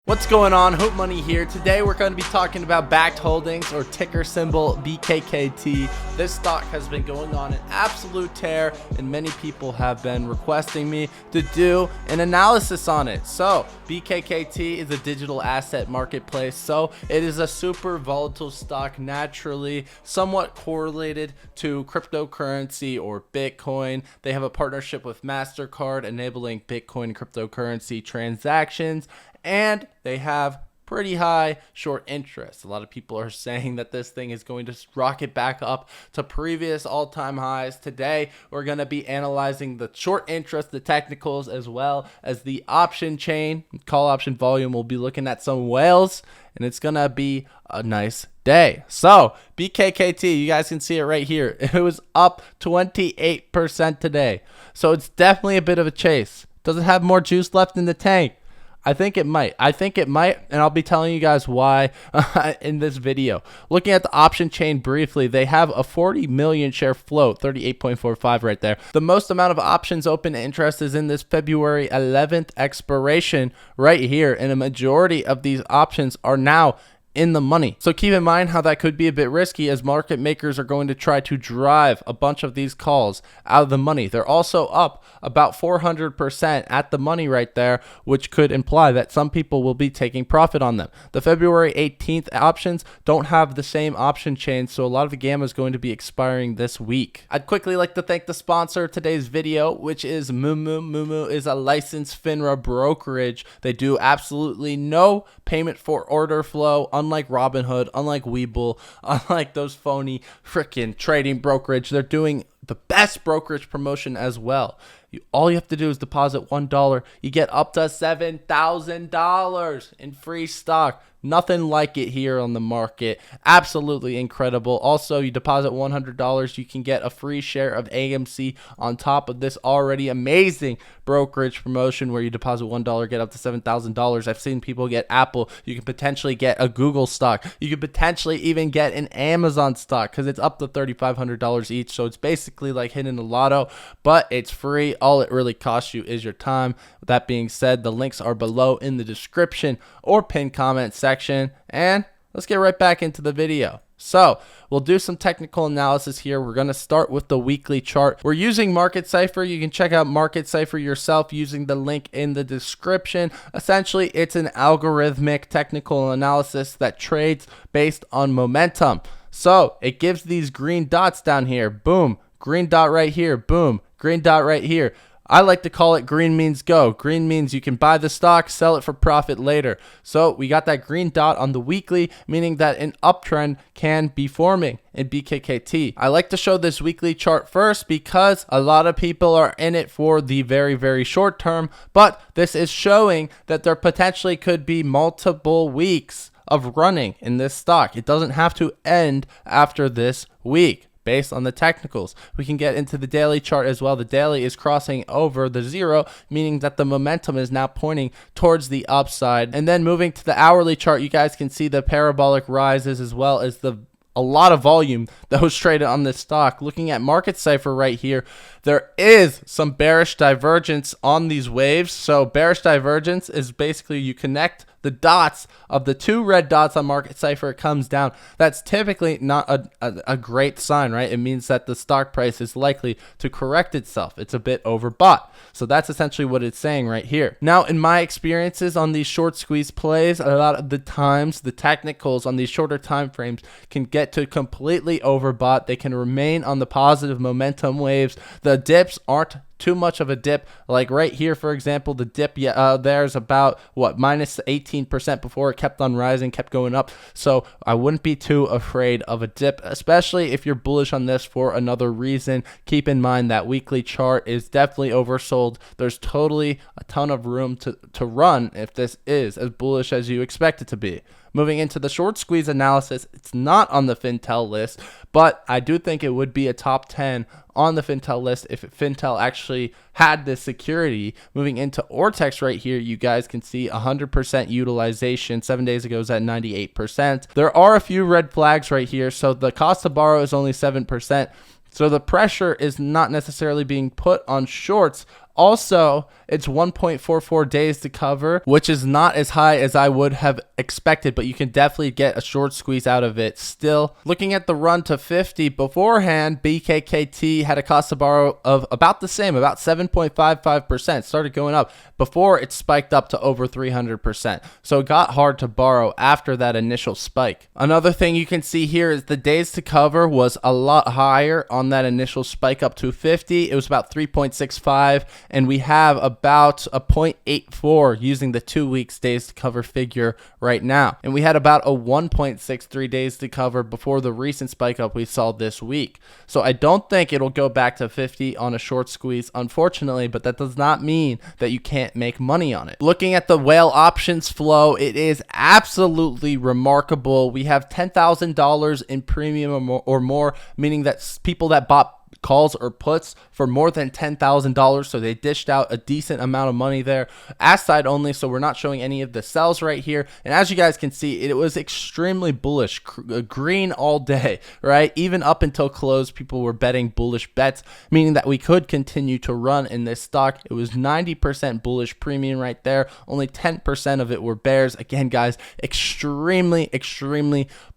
What's going on? Hootmoney here. Today we're going to be talking about Bakkt Holdings, or ticker symbol Bkkt. This stock has been going on an absolute tear, and many people have been requesting me to do an analysis on it. So Bkkt is a digital asset marketplace, so it is a super volatile stock, naturally somewhat correlated to cryptocurrency or Bitcoin. They have a partnership with MasterCard enabling Bitcoin cryptocurrency transactions, and they have pretty high short interest. A lot of people are saying that this thing is going to rocket back up to previous all-time highs. Today, we're going to be analyzing the short interest, the technicals, as well as the option chain, call option volume. We'll be looking at some whales, and it's going to be a nice day. So Bkkt, you guys can see it right here. It was up 28% today. So it's definitely a bit of a chase. Does it have more juice left in the tank? I think it might, and I'll be telling you guys why in this video. Looking at the option chain briefly, they have a 40 million share float, 38.45 right there. The most amount of options open to interest is in this February 11th expiration right here, and a majority of these options are now in the money. So keep in mind how that could be a bit risky, as market makers are going to try to drive a bunch of these calls out of the money. They're also up about 400% at the money right there, which could imply that some people will be taking profit on them. The February 18th options don't have the same option chain, so a lot of the gamma is going to be expiring this week. I'd quickly like to thank the sponsor of today's video, which is Moomoo. Moomoo is a licensed FINRA brokerage. They do absolutely no payment for order flow, unlike Robinhood, unlike Webull, unlike those phony freaking trading brokerage. They're doing the best brokerage promotion as well. All you have to do is deposit $1. You get up to $7,000 in free stock. Nothing like it here on the market. Absolutely incredible. Also, you deposit $100, you can get a free share of AMC on top of this already amazing brokerage promotion where you deposit $1, get up to $7,000. I've seen people get Apple. You can potentially get a Google stock. You could potentially even get an Amazon stock because it's up to $3,500 each. So it's basically like hitting the lotto, but it's free. All it really costs you is your time. With that being said, the links are below in the description or pinned comment section, and let's get right back into the video. So we'll do some technical analysis here. We're going to start with the weekly chart. We're using Market Cipher. You can check out Market Cipher yourself using the link in the description. Essentially, it's an algorithmic technical analysis that trades based on momentum. So it gives these green dots down here. Boom. Green dot right here. Boom. Green dot right here. I like to call it green means go. Green means you can buy the stock, sell it for profit later. So we got that green dot on the weekly, meaning that an uptrend can be forming in Bkkt. I like to show this weekly chart first because a lot of people are in it for the very, very short term, but this is showing that there potentially could be multiple weeks of running in this stock. It doesn't have to end after this week. Based on the technicals, we can get into the daily chart as well. The daily is crossing over the zero, meaning that the momentum is now pointing towards the upside. And then moving to the hourly chart, you guys can see the parabolic rises as well as a lot of volume that was traded on this stock. Looking at Market Cipher right here, there is some bearish divergence on these waves. So bearish divergence is basically you connect the dots of the two red dots on Market Cipher, it comes down. That's typically not a great sign, right? It means that the stock price is likely to correct itself. It's a bit overbought. So that's essentially what it's saying right here. Now, in my experiences on these short squeeze plays, a lot of the times the technicals on these shorter time frames can get to completely overbought. They can remain on the positive momentum waves. The dips aren't too much of a dip. Like right here, for example, the dip there's about minus 18% before it kept on rising, kept going up. So I wouldn't be too afraid of a dip, especially if you're bullish on this for another reason. Keep in mind that weekly chart is definitely oversold. There's totally a ton of room to run if this is as bullish as you expect it to be. Moving into the short squeeze analysis, it's not on the Fintel list, but I do think it would be a top 10 on the Fintel list if Fintel actually had this security. Moving into Ortex right here, you guys can see 100% utilization. 7 days ago it was at 98%. There are a few red flags right here. So the cost to borrow is only 7%. So the pressure is not necessarily being put on shorts Also, it's 1.44 days to cover, which is not as high as I would have expected, but you can definitely get a short squeeze out of it still. Looking at the run to 50 beforehand, Bkkt had a cost to borrow of about the same, about 7.55%. Started going up before it spiked up to over 300%. So it got hard to borrow after that initial spike. Another thing you can see here is the days to cover was a lot higher on that initial spike up to 50. It was about 3.65, and we have about a 0.84 using the 2 weeks days to cover figure right now. And we had about a 1.63 days to cover before the recent spike up we saw this week. So I don't think it'll go back to 50 on a short squeeze, unfortunately, but that does not mean that you can't make money on it. Looking at the whale options flow, it is absolutely remarkable. We have $10,000 in premium or more, meaning that people that bought calls or puts for more than $10,000, so they dished out a decent amount of money there. Ask side only, so we're not showing any of the sells right here. And as you guys can see, it was extremely bullish, green all day, right? Even up until close, people were betting bullish bets, meaning that we could continue to run in this stock. It was 90% bullish premium right there. Only 10% of it were bears. Again, guys, extremely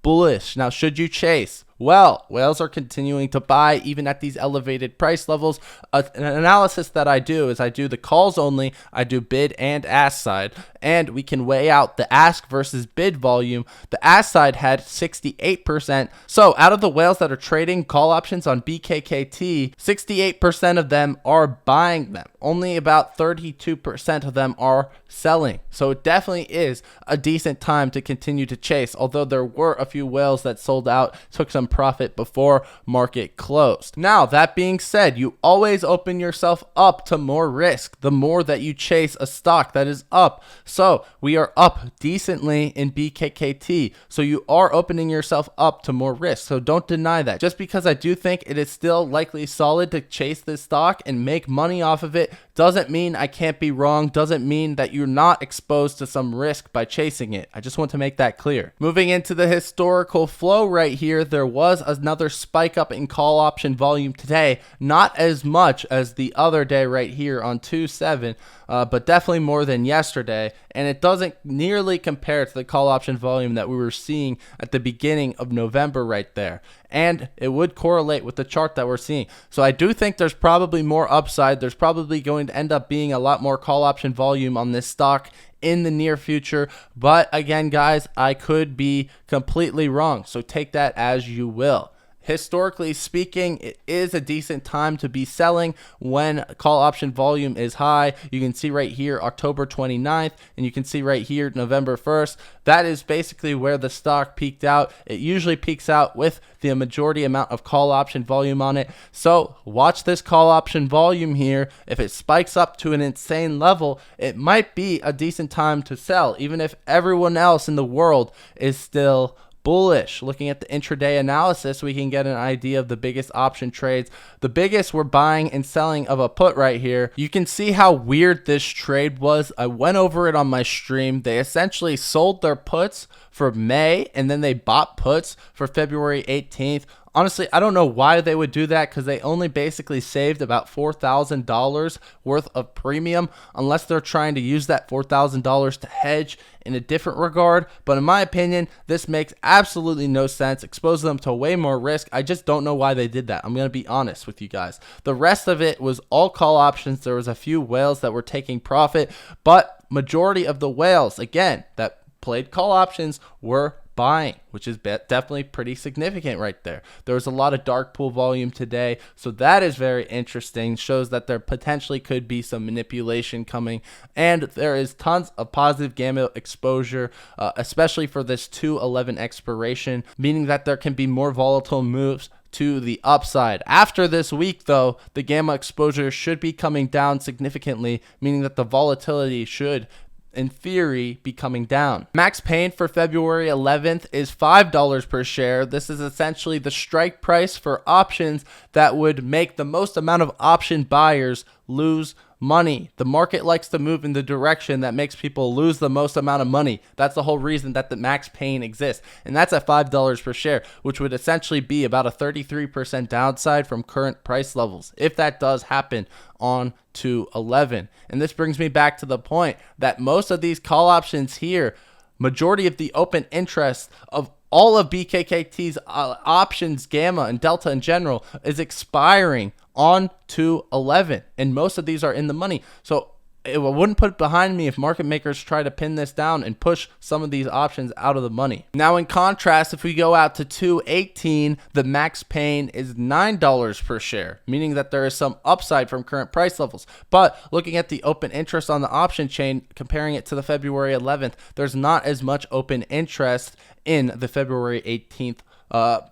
bullish. Now, should you chase? Well, whales are continuing to buy even at these elevated price levels. An analysis that I do is I do the calls only, I do bid and ask side, and we can weigh out the ask versus bid volume. The ask side had 68%. So out of the whales that are trading call options on Bkkt, 68% of them are buying them. Only about 32% of them are selling. So it definitely is a decent time to continue to chase, although there were a few whales that sold out, took some profit before market closed. Now, that being said, you always open yourself up to more risk the more that you chase a stock that is up. So we are up decently in Bkkt. So you are opening yourself up to more risk. So don't deny that. Just because I do think it is still likely solid to chase this stock and make money off of it doesn't mean I can't be wrong, doesn't mean that you're not exposed to some risk by chasing it. I just want to make that clear. Moving into the historical flow right here, there was another spike up in call option volume today. Not as much as the other day right here on 2/7, but definitely more than yesterday. And it doesn't nearly compare to the call option volume that we were seeing at the beginning of November right there. And it would correlate with the chart that we're seeing. So I do think there's probably more upside. There's probably going to end up being a lot more call option volume on this stock in the near future. But again, guys, I could be completely wrong. So take that as you will. Historically speaking, it is a decent time to be selling when call option volume is high. You can see right here October 29th, and you can see right here November 1st. That is basically where the stock peaked out. It usually peaks out with the majority amount of call option volume on it. So watch this call option volume here. If it spikes up to an insane level, it might be a decent time to sell, even if everyone else in the world is still bullish. Looking at the intraday analysis, we can get an idea of the biggest option trades. The biggest were buying and selling of a put right here. You can see how weird this trade was. I went over it on my stream. They essentially sold their puts for May, and then they bought puts for February 18th. Honestly, I don't know why they would do that, because they only basically saved about $4,000 worth of premium, unless they're trying to use that $4,000 to hedge in a different regard. But in my opinion, this makes absolutely no sense. Expose them to way more risk. I just don't know why they did that. I'm going to be honest with you guys. The rest of it was all call options. There was a few whales that were taking profit, but majority of the whales, again, that played call options were buying, which is definitely pretty significant right there. There was a lot of dark pool volume today, so that is very interesting. Shows that there potentially could be some manipulation coming, and there is tons of positive gamma exposure, especially for this 2/11 expiration, meaning that there can be more volatile moves to the upside. After this week, though, the gamma exposure should be coming down significantly, meaning that the volatility should, in theory, be coming down. Max pain for February 11th is $5 per share. This is essentially the strike price for options that would make the most amount of option buyers lose money. The market likes to move in the direction that makes people lose the most amount of money. That's the whole reason that the max pain exists. And that's at $5 per share, which would essentially be about a 33% downside from current price levels, if that does happen on to 11. And this brings me back to the point that most of these call options here, majority of the open interest of all of BKKT's options, Gamma and Delta in general, is expiring on to 11, and most of these are in the money. So it wouldn't put it behind me if market makers try to pin this down and push some of these options out of the money. Now, in contrast, if we go out to 218, the max pain is $9 per share, meaning that there is some upside from current price levels. But looking at the open interest on the option chain, comparing it to the February 11th, there's not as much open interest in the February 18th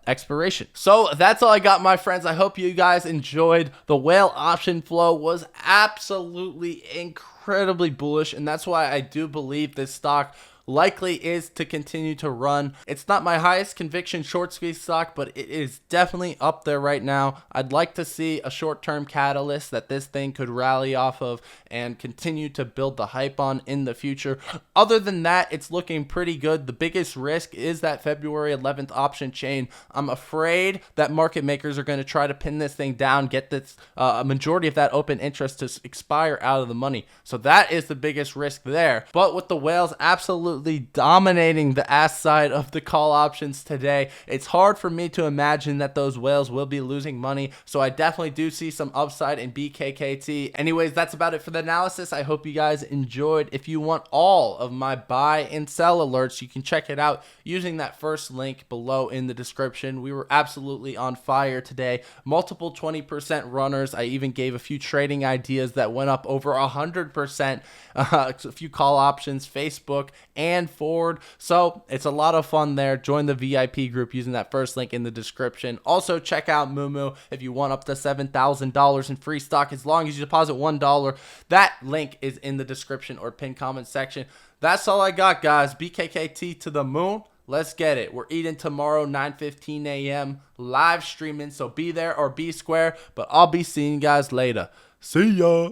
expiration. So that's all I got, my friends. I hope you guys enjoyed. The whale option flow was absolutely incredibly bullish, and that's why I do believe this stock likely is to continue to run. It's not my highest conviction short squeeze stock, but it is definitely up there right now. I'd like to see a short-term catalyst that this thing could rally off of and continue to build the hype on in the future. Other than that, it's looking pretty good. The biggest risk is that February 11th option chain. I'm afraid that market makers are going to try to pin this thing down, get this a majority of that open interest to expire out of the money. So that is the biggest risk there. But with the whales absolutely dominating the ass side of the call options today, it's hard for me to imagine that those whales will be losing money. So I definitely do see some upside in Bkkt. Anyways, that's about it for the analysis. I hope you guys enjoyed. If you want all of my buy and sell alerts, you can check it out using that first link below in the description. We were absolutely on fire today. Multiple 20% runners. I even gave a few trading ideas that went up over 100%. A few call options, Facebook and forward. So it's a lot of fun there. Join the VIP group using that first link in the description. Also check out Moomoo if you want up to $7,000 in free stock as long as you deposit $1. That link is in the description or pinned comment section. That's all I got, guys. Bkkt to the moon. Let's get it. We're eating tomorrow, 9:15 a.m. live streaming. So be there or be square. But I'll be seeing you guys later. See ya.